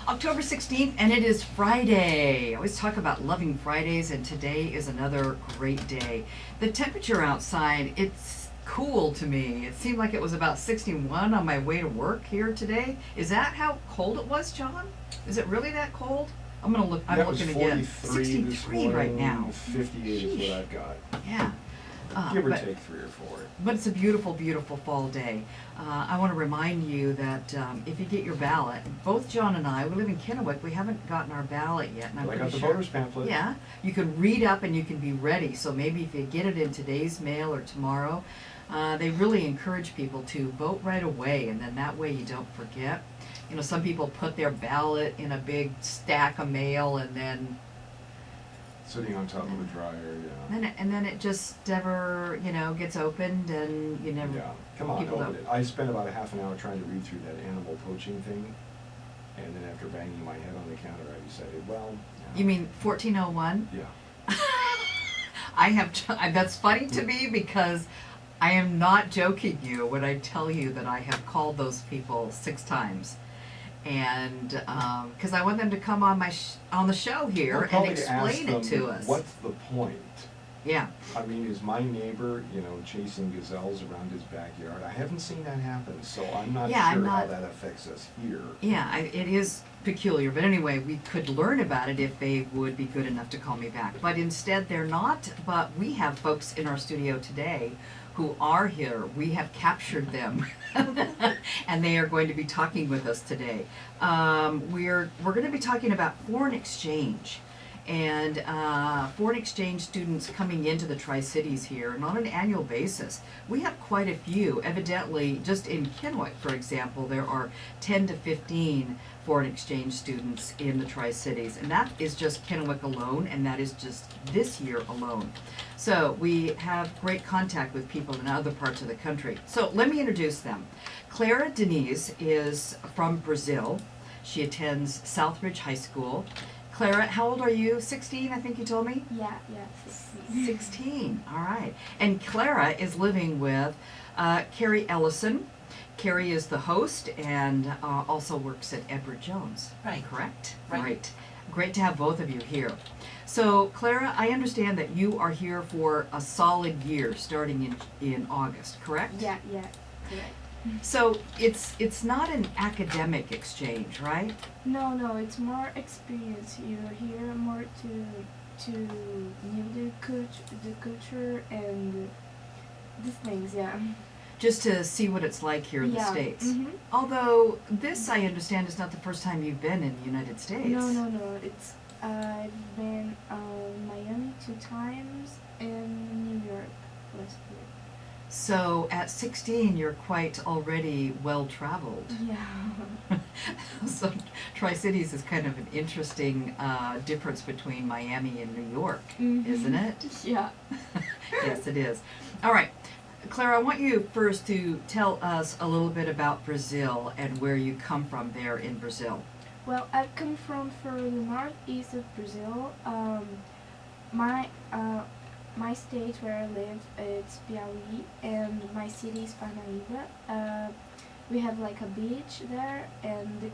October 16th, and it is Friday. I always talk about loving Fridays, and today is another great day. The temperature outside, it's cool to me. It seemed like it was about 61 on my way to work here today. Is that how cold it was, John? Is it really that cold? I'm gonna look. I'm looking again. 63 right now. 58 is what I've got. Yeah. Give or take 3 or 4. But it's a beautiful, beautiful fall day. I want to remind you that if you get your ballot, both John and I, we live in Kennewick, we haven't gotten our ballot yet. And I got the voter's pamphlet. Yeah, you can read up and you can be ready. So maybe if you get it in today's mail or tomorrow, they really encourage people to vote right away, and then that way you don't forget. You know, some people put their ballot in a big stack of mail and then Sitting on top of a dryer, yeah. and then it just never, gets opened, and you never. Yeah, come on, open it. I spent about a half an hour trying to read through that animal poaching thing, and then after banging my head on the counter, I decided, well. You mean 1401? Yeah. I have. That's funny to me because I am not joking you when I tell you that I have called those people 6 times. And because I want them to come on on the show here and explain it to us. What's the point? Yeah. I mean, is my neighbor, chasing gazelles around his backyard? I haven't seen that happen, so I'm not sure how that affects us here. Yeah, it is peculiar. But anyway, we could learn about it if they would be good enough to call me back. But instead, they're not. But we have folks in our studio today who are here. We have captured them, and they are going to be talking with us today. We're going to be talking about foreign exchange, and foreign exchange students coming into the Tri-Cities here, and on an annual basis. We have quite a few. Evidently, just in Kennewick, for example, there are 10 to 15 foreign exchange students in the Tri-Cities, and that is just Kennewick alone, and that is just this year alone. So we have great contact with people in other parts of the country. So let me introduce them. Clara Denise is from Brazil. She attends Southridge High School. Clara, how old are you? 16, I think you told me? Yeah, 16. 16, all right. And Clara is living with Carrie Ellison. Carrie is the host and also works at Edward Jones. Right. Correct? Right. Great to have both of you here. So, Clara, I understand that you are here for a solid year starting in August, correct? Yeah, correct. So, it's not an academic exchange, right? No, it's more experience. You're here more to know the culture and these things, yeah. Just to see what it's like here in the States. Mm-hmm. Although this, I understand, is not the first time you've been in the United States. No. I've been Miami 2 times and New York last year. So at 16, you're quite already well-traveled. Yeah. So Tri-Cities is kind of an interesting difference between Miami and New York, isn't it? Yeah. Yes, it is. All right. Clara, I want you first to tell us a little bit about Brazil and where you come from there in Brazil. Well, I come from the northeast of Brazil. My state where I live it's Piauí, and my city is Parnaíba. We have like a beach there, and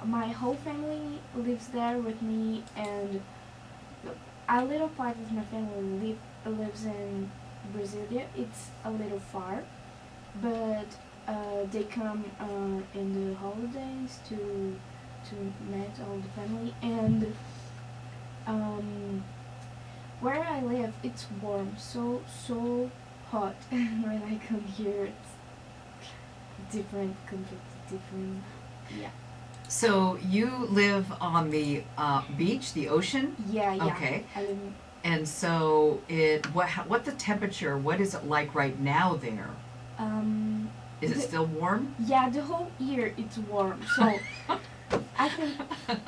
my whole family lives there with me, and a little part of my family lives in Brasilia. It's a little far, but they come in the holidays to meet all the family. And where I live, it's warm, so hot. When I come here, it's completely different. Yeah. So you live on the beach, the ocean? Yeah. Okay. I live And so what the temperature, what is it like right now there? Is it still warm? Yeah, the whole year it's warm. So I think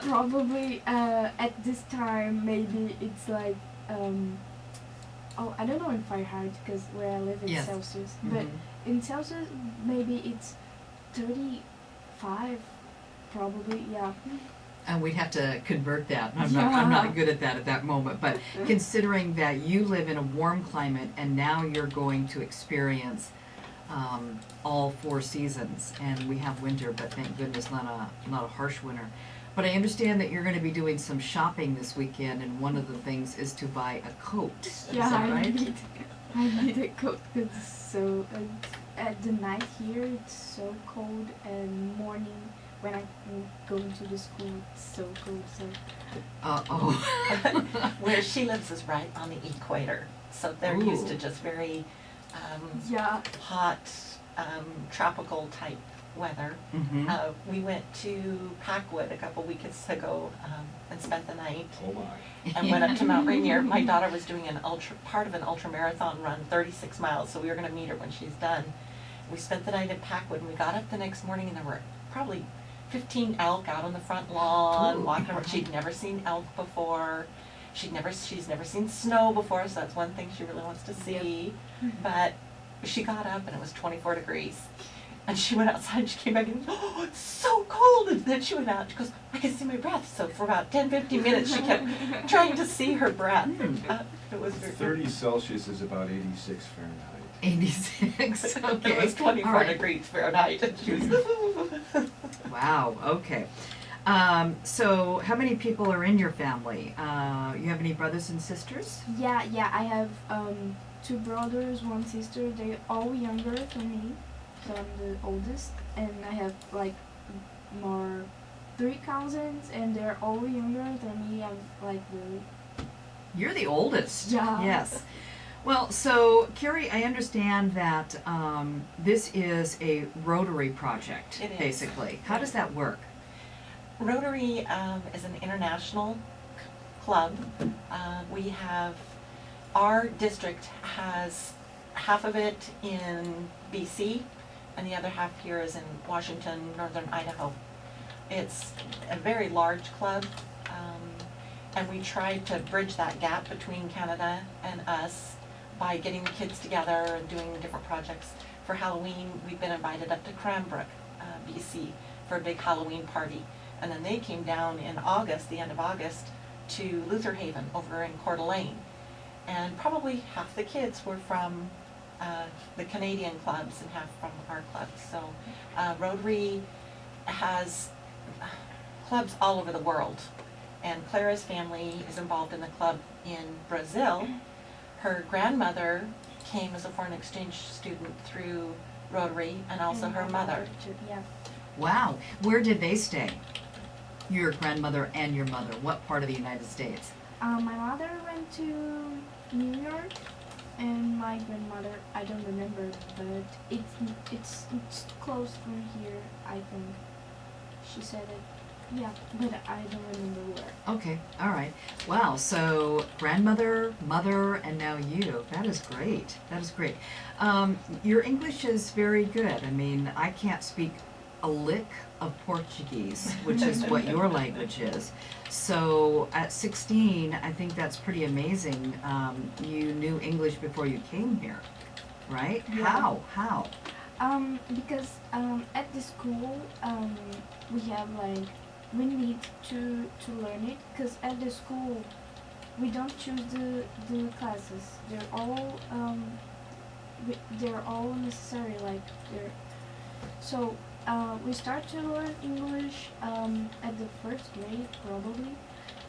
probably at this time maybe it's like I don't know in Fahrenheit because where I live it's Celsius, but in Celsius maybe it's 35 probably, yeah. And we'd have to convert that. I'm not good at that at that moment. But considering that you live in a warm climate and now you're going to experience all 4 seasons, and we have winter, but thank goodness not a harsh winter. But I understand that you're going to be doing some shopping this weekend, and one of the things is to buy a coat. Is Yeah, that right? I need a coat because it's so at the night here it's so cold, and morning when I'm going to the school it's so cold. So Where she lives is right on the equator, so they're used to Ooh. just very yeah, hot, tropical type weather. Mm-hmm. We went to Packwood a couple weekends ago and spent the night Oh my. and went up to Mount Rainier. My daughter was doing part of an ultra marathon run, 36 miles, so we were going to meet her when she's done. We spent the night at Packwood, and we got up the next morning, and there were probably 15 elk out on the front lawn, Ooh. walking around. She'd never seen elk before. She's never seen snow before, so that's one thing she really wants to see. But she got up, and it was 24 degrees. And she went outside, and she came back, and oh, it's so cold. And then she went out, she goes, I can see my breath. So for about 10, 15 minutes, she kept trying to see her breath. It was 30 Celsius is about 86 Fahrenheit. 86. Okay. It was 24 All right. degrees Fahrenheit, and she was. Wow. Okay. So how many people are in your family? You have any brothers and sisters? yeah. I have 2 brothers, 1 sister. They're all younger than me, so I'm the oldest, and I have like 3 cousins, and they're all younger than me. I'm like the You're the oldest. Yeah. Yes. Well, so Carrie, I understand that this is a Rotary project, It is. basically. How does that work? Rotary is an international club. We have, our district has half of it in BC, and the other half here is in Washington, northern Idaho. It's a very large club, and we try to bridge that gap between Canada and us by getting the kids together and doing different projects. For Halloween, we've been invited up to Cranbrook, BC, for a big Halloween party. And then they came down in August, the end of August, to Luther Haven over in Coeur d'Alene. And probably half the kids were from the Canadian clubs and half from our clubs. So Rotary has clubs all over the world. And Clara's family is involved in the club in Brazil. Her grandmother came as a foreign exchange student through Rotary, and also and her my mother. too. Yeah. Wow. Where did they stay? Your grandmother and your mother. What part of the United States? My mother went to New York, and my grandmother, I don't remember, but it's close from here, I think. She said it. Yeah, but I don't remember where. Okay. All right. Wow. So grandmother, mother, and now you. That is great. That is great. Your English is very good. I mean, I can't speak a lick of Portuguese, which is what your language is. So at 16, I think that's pretty amazing. You knew English before you came here, right? Yeah. How? Because at the school, we have like, we need to learn it, because at the school, we don't choose the classes. They're all necessary, like so we start to learn English at the 1st grade probably,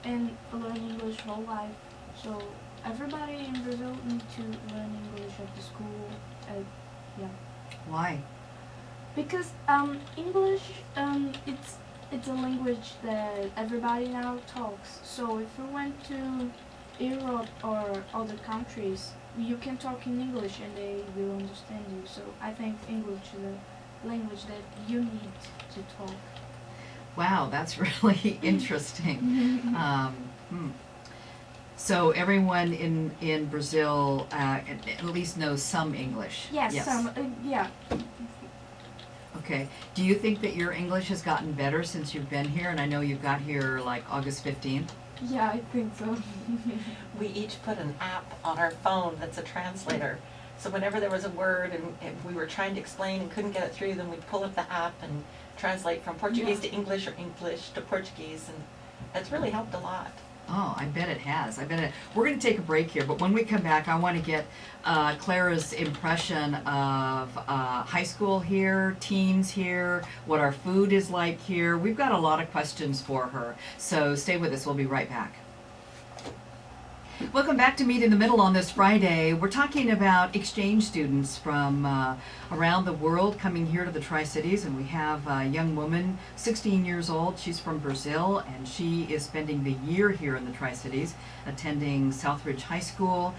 and learn English whole life. So everybody in Brazil need to learn English at the school. Yeah. Why? Because English, it's a language that everybody now talks. So if you went to Europe or other countries, you can talk in English and they will understand you. So I think English is a language that you need to talk. Wow, that's really interesting. So everyone in Brazil at least knows some English. Yes, yeah. Okay. Do you think that your English has gotten better since you've been here? And I know you got here like August 15th. Yeah, I think so. We each put an app on our phone that's a translator. So whenever there was a word and if we were trying to explain and couldn't get it through, then we'd pull up the app and translate from Portuguese to English or English to Portuguese, and it's really helped a lot. Oh, I bet it has. I bet it. We're going to take a break here, but when we come back, I want to get Clara's impression of high school here, teens here, what our food is like here. We've got a lot of questions for her, so stay with us. We'll be right back. Welcome back to Meet in the Middle on this Friday. We're talking about exchange students from around the world coming here to the Tri-Cities, and we have a young woman, 16 years old. She's from Brazil, and she is spending the year here in the Tri-Cities, attending Southridge High School.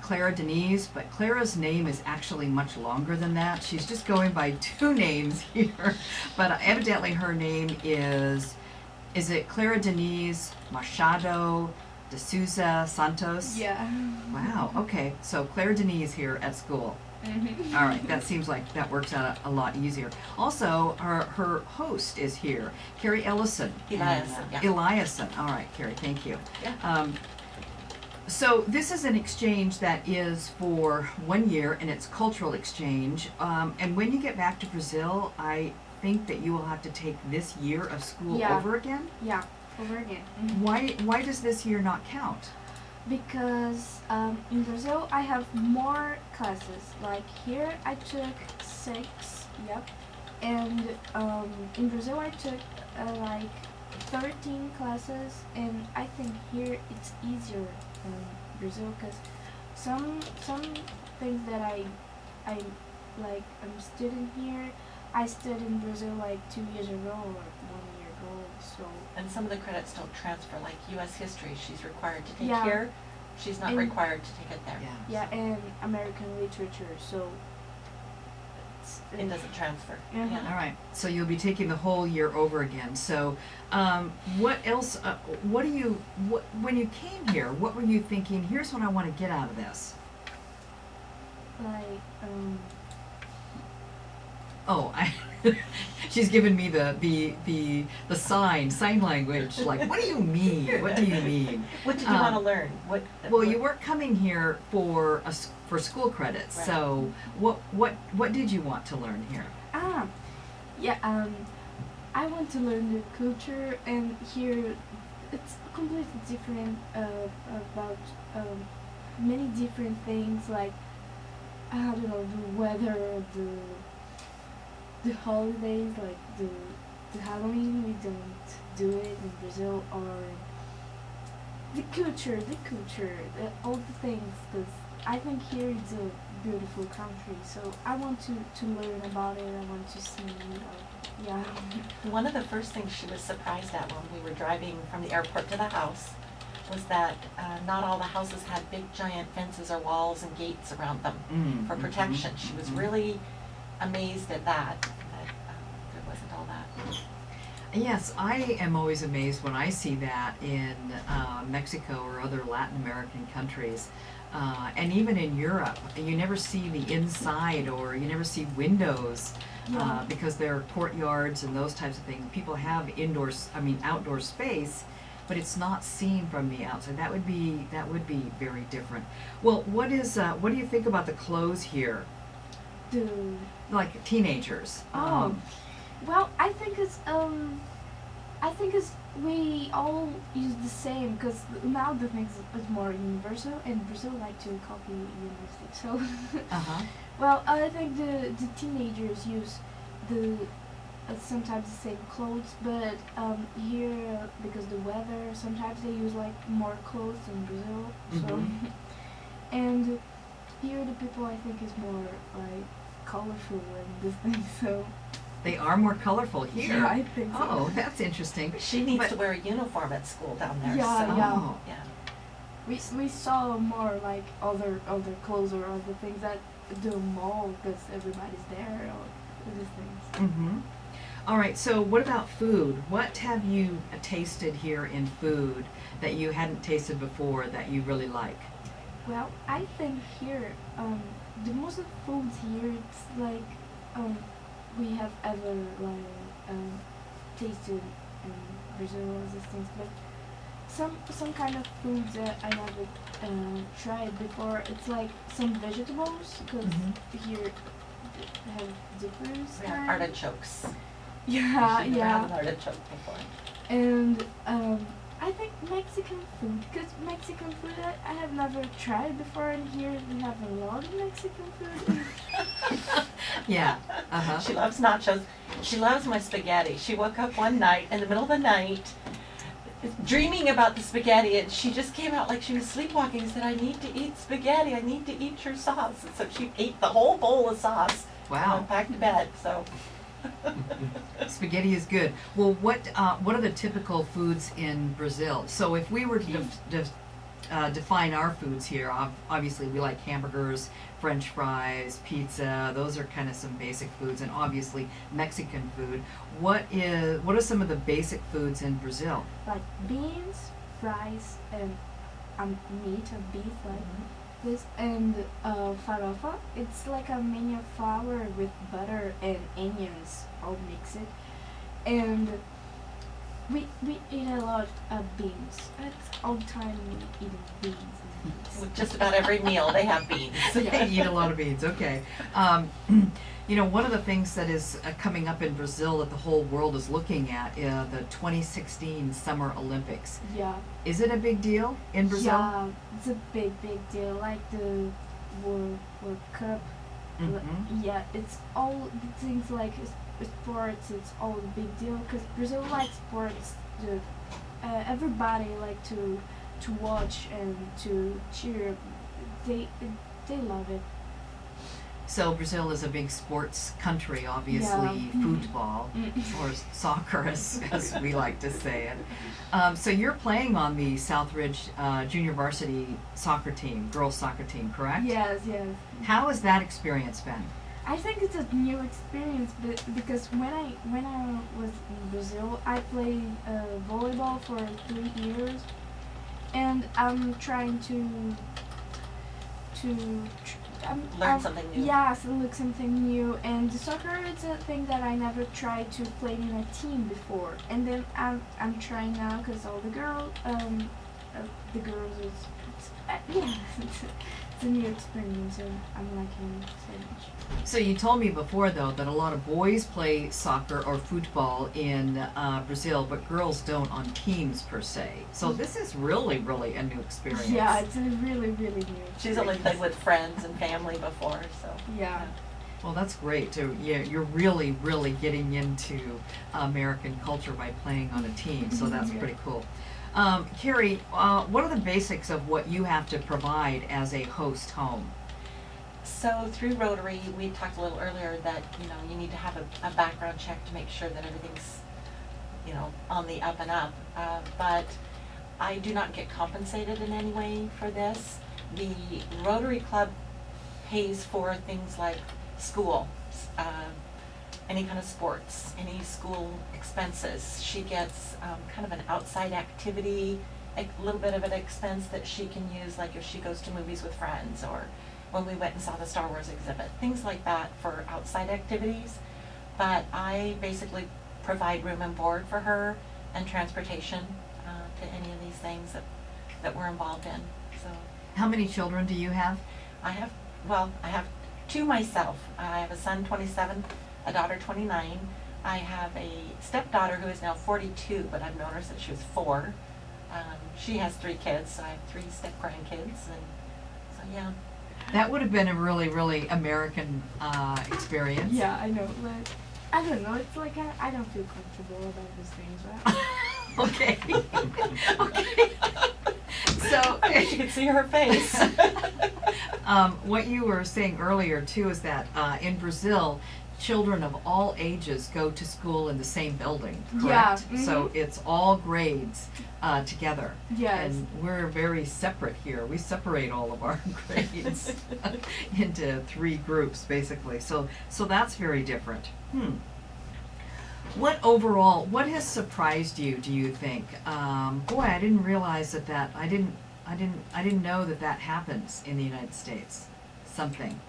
Clara Denise, but Clara's name is actually much longer than that. She's just going by two names here, but evidently her name is it Clara Denise Machado de Souza Santos? Yeah. Wow, okay, so Clara Denise here at school. Mm-hmm. All right, that seems like that works out a lot easier. Also, her host is here, Carrie Ellison. Eliason, yeah. Eliason, all right, Carrie, thank you. Yeah. So this is an exchange that is for 1 year, and it's cultural exchange. And when you get back to Brazil, I think that you will have to take this year of school Yeah. over again. Yeah, over again. Why does this year not count? Because in Brazil I have more classes. Like here I took 6, yep. And in Brazil I took like 13 classes, and I think here it's easier than Brazil, because some things that I like I'm studying here, I studied in Brazil like 2 years ago or 1 year ago, so. And some of the credits don't transfer, like U.S. history, she's required to take Yeah. here. She's not And- required to take it there. Yeah, and American literature, so It doesn't transfer. Mhm. Yeah. All right, so you'll be taking the whole year over again. So, what else? When you came here, what were you thinking? Here's what I want to get out of this. like Oh, she's given me the sign language. Like, what do you mean? What do you mean? What did you want to learn? Well, you weren't coming here for for school credits. Right. So, what did you want to learn here? I want to learn the culture, and here it's completely different about many different things, like I don't know, the weather, the holidays, like the Halloween, we don't do it in Brazil, or the culture, all the things, because I think here it's a beautiful country, so I want to learn about it. I want to see, yeah. One of the first things she was surprised at when we were driving from the airport to the house was that not all the houses had big giant fences or walls and gates around them for protection. She was really amazed at that there wasn't all that. Yes, I am always amazed when I see that in Mexico or other Latin American countries. And even in Europe, you never see the inside, or you never see windows Yeah. because there are courtyards and those types of things. People have outdoor space, but it's not seen from the outside. That would be very different. Well, what do you think about the clothes here? Like teenagers. Well, I think it's we all use the same, because now the things is more universal, and Brazil like to copy university. So, well, I think the teenagers use sometimes the same clothes, but here, because the weather, sometimes they use like more clothes than Brazil. So, and here the people, I think, is more like colorful and this thing. So. They are more colorful here. Yeah, I think so. Oh, that's interesting. She needs But- to wear a uniform at school down there. Yeah, so, Oh. yeah. We saw more like other clothes or other things at the mall, because everybody's there, or these things. Mm-hmm. All right, so what about food? What have you tasted here in food that you hadn't tasted before that you really like? Well, I think here, the most of foods here, it's like we have ever like tasted in Brazil, or these things, but some kind of foods that I haven't tried before. It's like some vegetables, because here they have different We have artichokes. Yeah, She never yeah. had an artichoke before. And I think Mexican food, because Mexican food I have never tried before, and here we have a lot of Mexican food. Yeah, uh-huh. She loves nachos. She loves my spaghetti. She woke up one night in the middle of the night dreaming about the spaghetti, and she just came out like she was sleepwalking and said, I need to eat spaghetti. I need to eat your sauce. And so she ate the whole bowl of sauce. Wow. And went back to bed, so. Spaghetti is good. Well, what are the typical foods in Brazil? So if we were to define our foods here, obviously we like hamburgers, French fries, pizza. Those are kind of some basic foods, and obviously Mexican food. What are some of the basic foods in Brazil? Like beans, rice, and meat or beef, like this, and farofa. It's like a mini flour with butter and onions all mixed, and we eat a lot of beans. It's all the time we eating beans. With just about every meal, they have beans. They eat a lot of beans. Okay. You know, one of the things that is coming up in Brazil that the whole world is looking at, the 2016 Summer Olympics. Yeah. Is it a big deal in Brazil? Yeah, it's a big deal. Like the World Cup. Mhm. Yeah, it's all the things like sports. It's all a big deal because Brazil likes sports. Everybody like to watch and to cheer. They love it. So Brazil is a big sports country, obviously, Yeah. football, or soccer, as we like to say it. So you're playing on the Southridge junior varsity soccer team, girls soccer team, correct? Yes. How has that experience been? I think it's a new experience, because when I was in Brazil, I played volleyball for 3 years, and I'm trying to Learn something new. Yes, look something new. And the soccer is a thing that I never tried to play in a team before, and then I'm trying now because all the girls it's a new experience, and I'm liking it so much. So you told me before, though, that a lot of boys play soccer or football in Brazil, but girls don't on teams per se. So this is really, really a new experience. Yeah, it's a really new experience. She's only played with friends and family before, so. Yeah. Well, that's great. You're really, really getting into American culture by playing on a team, so that's Yeah. pretty cool. Carrie, what are the basics of what you have to provide as a host home? So through Rotary, we talked a little earlier that, you need to have a background check to make sure that everything's, on the up and up. But I do not get compensated in any way for this. The Rotary Club pays for things like school, any kind of sports, any school expenses. She gets kind of an outside activity, a little bit of an expense that she can use, like if she goes to movies with friends, or when we went and saw the Star Wars exhibit, things like that for outside activities. But I basically provide room and board for her and transportation to any of these things that we're involved in. So How many children do you have? I have 2 myself. I have a son, 27, a daughter, 29. I have a stepdaughter who is now 42, but I've known her since she was 4. She has 3 kids, so I have 3 step-grandkids, and so yeah. That would have been a really, really American experience. Yeah, I know, but I don't know. It's like I don't feel comfortable about these things, right? Okay. Okay. So I wish you could see her face. what you were saying earlier too is that in Brazil, children of all ages go to school in the same building, correct? Yeah. So it's all grades together. Yes. And we're very separate here. We separate all of our grades into 3 groups, basically. So that's very different. What has surprised you, do you think? Boy, I didn't realize that I didn't know that happens in the United States. Something.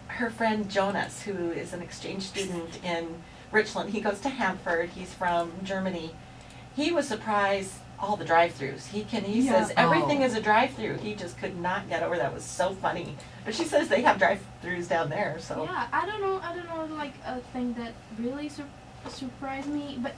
Her friend Jonas, who is an exchange student in Richland, he goes to Hanford, he's from Germany. He was surprised all the drive-throughs. He Yeah. says everything Oh. is a drive-through. He just could not get over that. It was so funny. But she says they have drive-throughs down there, so. Yeah, I don't know, like a thing that really surprised me, but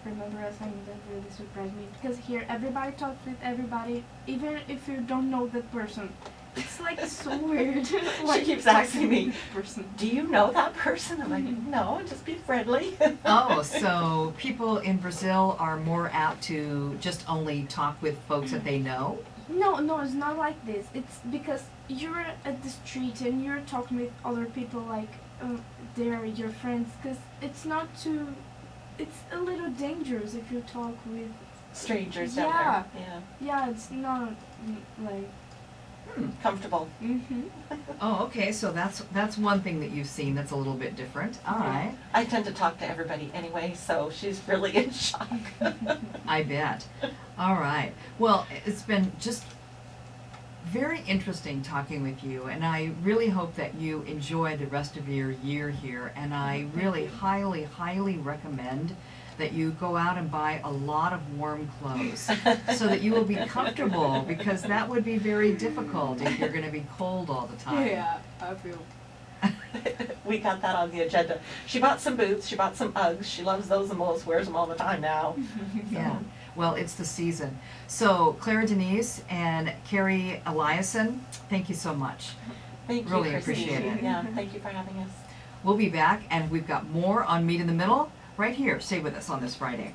remember a thing that really surprised me, because here everybody talks with everybody, even if you don't know that person. It's like so weird. She keeps asking me, person. do you know that person? I'm like, no, just be friendly. Oh, so people in Brazil are more apt to just only talk with folks that they know? No, it's not like this. It's because you're at the street and you're talking with other people like they're your friends. Because it's not too. It's a little dangerous if you talk with. Strangers down Yeah. there. Yeah. Yeah, it's not like. Comfortable. Mhm. Oh, okay, so that's one thing that you've seen that's a little bit different. All right, I tend to talk to everybody anyway, so she's really in shock. I bet. All right. Well, it's been just very interesting talking with you, and I really hope that you enjoy the rest of your year here, and I really highly, highly recommend that you go out and buy a lot of warm clothes so that you will be comfortable, because that would be very difficult if you're going to be cold all the time. Yeah, I feel. We got that on the agenda. She bought some boots, she bought some Uggs, she loves those the most, wears them all the time now. Yeah, well, it's the season. So, Clara Denise and Carrie Eliason, thank you so much. Thank you, Really Christine. appreciate it. Yeah, thank you for having us. We'll be back, and we've got more on Meet in the Middle right here. Stay with us on this Friday.